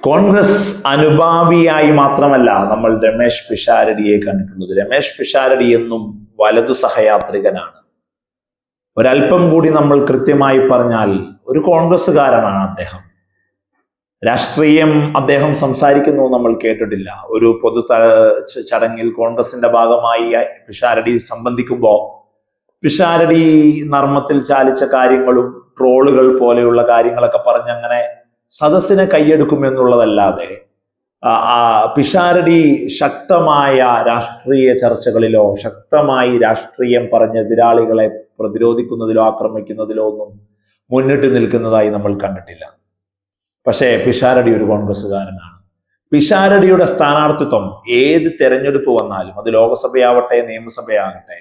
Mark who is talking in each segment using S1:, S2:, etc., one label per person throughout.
S1: കോൺഗ്രസ് അനുഭാവിയായി മാത്രമല്ല നമ്മൾ രമേശ് പിഷാരടിയെ കണ്ടിട്ടുള്ളത്. രമേശ് പിഷാരടി എന്നും വലതു സഹയാത്രികനാണ്. ഒരല്പം കൂടി നമ്മൾ കൃത്യമായി പറഞ്ഞാൽ ഒരു കോൺഗ്രസ്സുകാരനാണ് അദ്ദേഹം. രാഷ്ട്രീയം അദ്ദേഹം സംസാരിക്കുന്നു നമ്മൾ കേട്ടിട്ടില്ല. ഒരു പൊതു ചടങ്ങിൽ കോൺഗ്രസിന്റെ ഭാഗമായി പിഷാരടി സംബന്ധിക്കുമ്പോൾ പിഷാരടി നർമ്മത്തിൽ ചാലിച്ച കാര്യങ്ങളും ട്രോളുകൾ പോലെയുള്ള കാര്യങ്ങളൊക്കെ പറഞ്ഞങ്ങനെ സദസ്സിനെ കൈയെടുക്കുമെന്നുള്ളതല്ലാതെ പിഷാരടി ശക്തമായ രാഷ്ട്രീയ ചർച്ചകളിലോ ശക്തമായി രാഷ്ട്രീയം പറഞ്ഞ് എതിരാളികളെ പ്രതിരോധിക്കുന്നതിലോ ആക്രമിക്കുന്നതിലോ ഒന്നും മുന്നിട്ട് നിൽക്കുന്നതായി നമ്മൾ കണ്ടിട്ടില്ല. പക്ഷേ പിഷാരടി ഒരു കോൺഗ്രസ്സുകാരനാണ്. പിഷാരടിയുടെ സ്ഥാനാർത്ഥിത്വം ഏത് തെരഞ്ഞെടുപ്പ് വന്നാലും, അത് ലോകസഭയാവട്ടെ നിയമസഭയാകട്ടെ,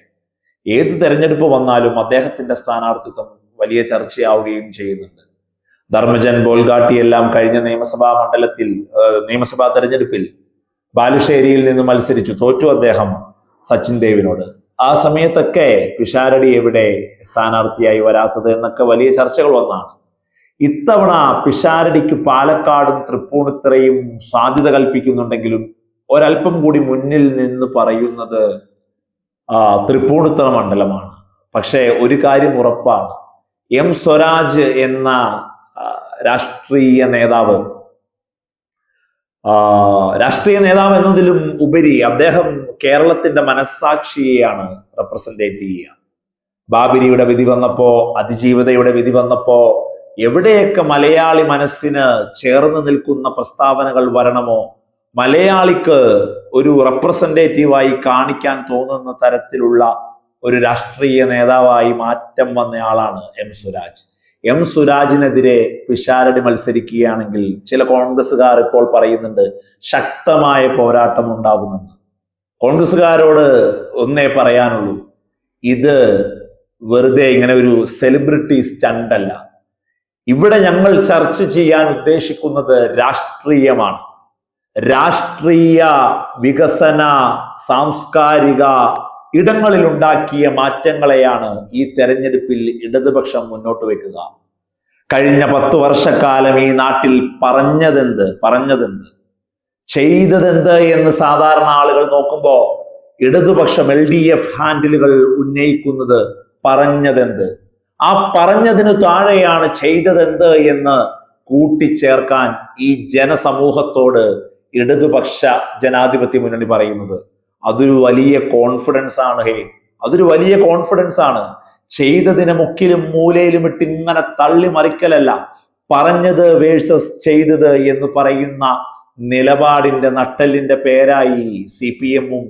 S1: ഏത് തെരഞ്ഞെടുപ്പ് വന്നാലും അദ്ദേഹത്തിന്റെ സ്ഥാനാർത്ഥിത്വം വലിയ ചർച്ചയാവുകയും ചെയ്യുന്നുണ്ട്. ധർമ്മജൻ ബോൾഗാട്ടി എല്ലാം കഴിഞ്ഞ നിയമസഭാ തെരഞ്ഞെടുപ്പിൽ ബാലുശ്ശേരിയിൽ നിന്ന് മത്സരിച്ചു, തോറ്റു അദ്ദേഹം സച്ചിൻ ദേവിനോട്. ആ സമയത്തൊക്കെ പിഷാരടി എവിടെ സ്ഥാനാർത്ഥിയായി വരാത്തത് എന്നൊക്കെ വലിയ ചർച്ചകൾ വന്നാണ്. ഇത്തവണ പിഷാരടിക്ക് പാലക്കാടും തൃപ്പൂണിത്തുറയും സാധ്യത കൽപ്പിക്കുന്നുണ്ടെങ്കിലും ഒരല്പം കൂടി മുന്നിൽ നിന്ന് പറയുന്നത് തൃപ്പൂണിത്തുറ മണ്ഡലമാണ്. പക്ഷേ ഒരു കാര്യം ഉറപ്പാണ്, എം സ്വരാജ് എന്ന രാഷ്ട്രീയ നേതാവ് എന്നതിലും ഉപരി അദ്ദേഹം കേരളത്തിന്റെ മനസ്സാക്ഷിയെയാണ് റെപ്രസെന്റേറ്റ് ചെയ്യുക. ബാബരിയുടെ വിധി വന്നപ്പോ, അതിജീവതയുടെ വിധി വന്നപ്പോ എവിടെയൊക്കെ മലയാളി മനസ്സിന് ചേർന്ന് നിൽക്കുന്ന പ്രസ്താവനകൾ വരണമോ, മലയാളിക്ക് ഒരു റെപ്രസെന്റേറ്റീവായി കാണിക്കാൻ തോന്നുന്ന തരത്തിലുള്ള ഒരു രാഷ്ട്രീയ നേതാവായി മാറ്റം വന്നയാളാണ് എം സ്വരാജ്. എം സ്വരാജിനെതിരെ പിഷാരടി മത്സരിക്കുകയാണെങ്കിൽ ചില കോൺഗ്രസ്സുകാർ ഇപ്പോൾ പറയുന്നുണ്ട് ശക്തമായ പോരാട്ടം ഉണ്ടാകുമെന്ന്. കോൺഗ്രസ്സുകാരോട് ഒന്നേ പറയാനുള്ളൂ, ഇത് വെറുതെ ഇങ്ങനെ ഒരു സെലിബ്രിറ്റി സ്റ്റണ്ട് അല്ല. ഇവിടെ ഞങ്ങൾ ചർച്ച ചെയ്യാൻ ഉദ്ദേശിക്കുന്നത് രാഷ്ട്രീയമാണ്. രാഷ്ട്രീയ വികസന സാംസ്കാരിക ഇടങ്ങളിൽ ഉണ്ടാക്കിയ മാറ്റങ്ങളെയാണ് ഈ തെരഞ്ഞെടുപ്പിൽ ഇടതുപക്ഷം മുന്നോട്ട് വെക്കുക. കഴിഞ്ഞ 10 വർഷക്കാലം ഈ നാട്ടിൽ പറഞ്ഞതെന്ത് ചെയ്തതെന്ത് എന്ന് സാധാരണ ആളുകൾ നോക്കുമ്പോ ഇടതുപക്ഷം LDF ഹാൻഡിലുകൾ ഉന്നയിക്കുന്നത് പറഞ്ഞതെന്ത്, ആ പറഞ്ഞതിന് താഴെയാണ് ചെയ്തതെന്ത് എന്ന് കൂട്ടിച്ചേർക്കാൻ ഈ ജനസമൂഹത്തോട് ഇടതുപക്ഷ ജനാധിപത്യ മുന്നണി പറയുന്നത്. അതൊരു വലിയ കോൺഫിഡൻസ് ആണ്. അതൊരു വലിയ കോൺഫിഡൻസ് ആണ്. ചെയ്തതിനെ മുക്കിലും മൂലയിലും ഇട്ട് ഇങ്ങനെ തള്ളി മറിക്കലല്ല, പറഞ്ഞത് വേഴ്സസ് ചെയ്തത് എന്ന് പറയുന്ന നിലപാടിന്റെ നട്ടെല്ലിന്റെ പേരായി CPM-ഉം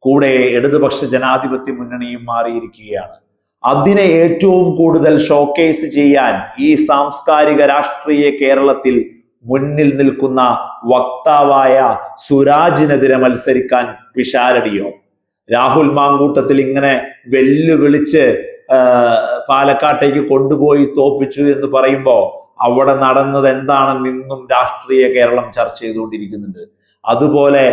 S1: കൂടെ ഇടതുപക്ഷ ജനാധിപത്യ മുന്നണിയും മാറിയിരിക്കുകയാണ്. അതിനെ ഏറ്റവും കൂടുതൽ ഷോക്കേസ് ചെയ്യാൻ ഈ സാംസ്കാരിക രാഷ്ട്രീയ കേരളത്തിൽ മുന്നിൽ നിൽക്കുന്ന വക്താവായ സുരാജിനെതിരെ മത്സരിക്കാൻ പിഷാരടിയോ, രാഹുൽ മാങ്കൂട്ടത്തിൽ ഇങ്ങനെ വെല്ലുവിളിച്ച് പാലക്കാട്ടേക്ക് കൊണ്ടുപോയി തോപ്പിച്ചു എന്ന് പറയുമ്പോ അവിടെ നടന്നത് എന്താണെന്ന് ഇന്നും രാഷ്ട്രീയ കേരളം ചർച്ച ചെയ്തുകൊണ്ടിരിക്കുന്നുണ്ട്. അതുപോലെ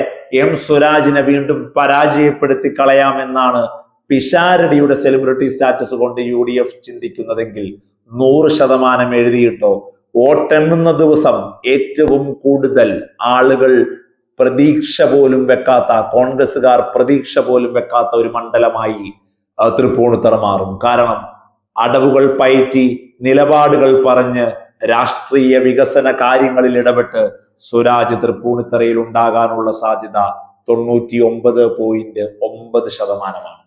S1: എം സ്വരാജിനെ വീണ്ടും പരാജയപ്പെടുത്തി കളയാമെന്നാണ് പിഷാരടിയുടെ സെലിബ്രിറ്റി സ്റ്റാറ്റസ് കൊണ്ട് UDF ചിന്തിക്കുന്നതെങ്കിൽ 100% എഴുതിയിട്ടോ. വോട്ടെണ്ണുന്ന ദിവസം ഏറ്റവും കൂടുതൽ ആളുകൾ കോൺഗ്രസ്സുകാർ പ്രതീക്ഷ പോലും വെക്കാത്ത ഒരു മണ്ഡലമായി തൃപ്പൂണിത്തുറ മാറും. കാരണം അടവുകൾ പയറ്റി നിലപാടുകൾ പറഞ്ഞ് രാഷ്ട്രീയ വികസന കാര്യങ്ങളിൽ ഇടപെട്ട് സ്വരാജ് തൃപ്പൂണിത്തുറയിൽ ഉണ്ടാകാനുള്ള സാധ്യത 99.9%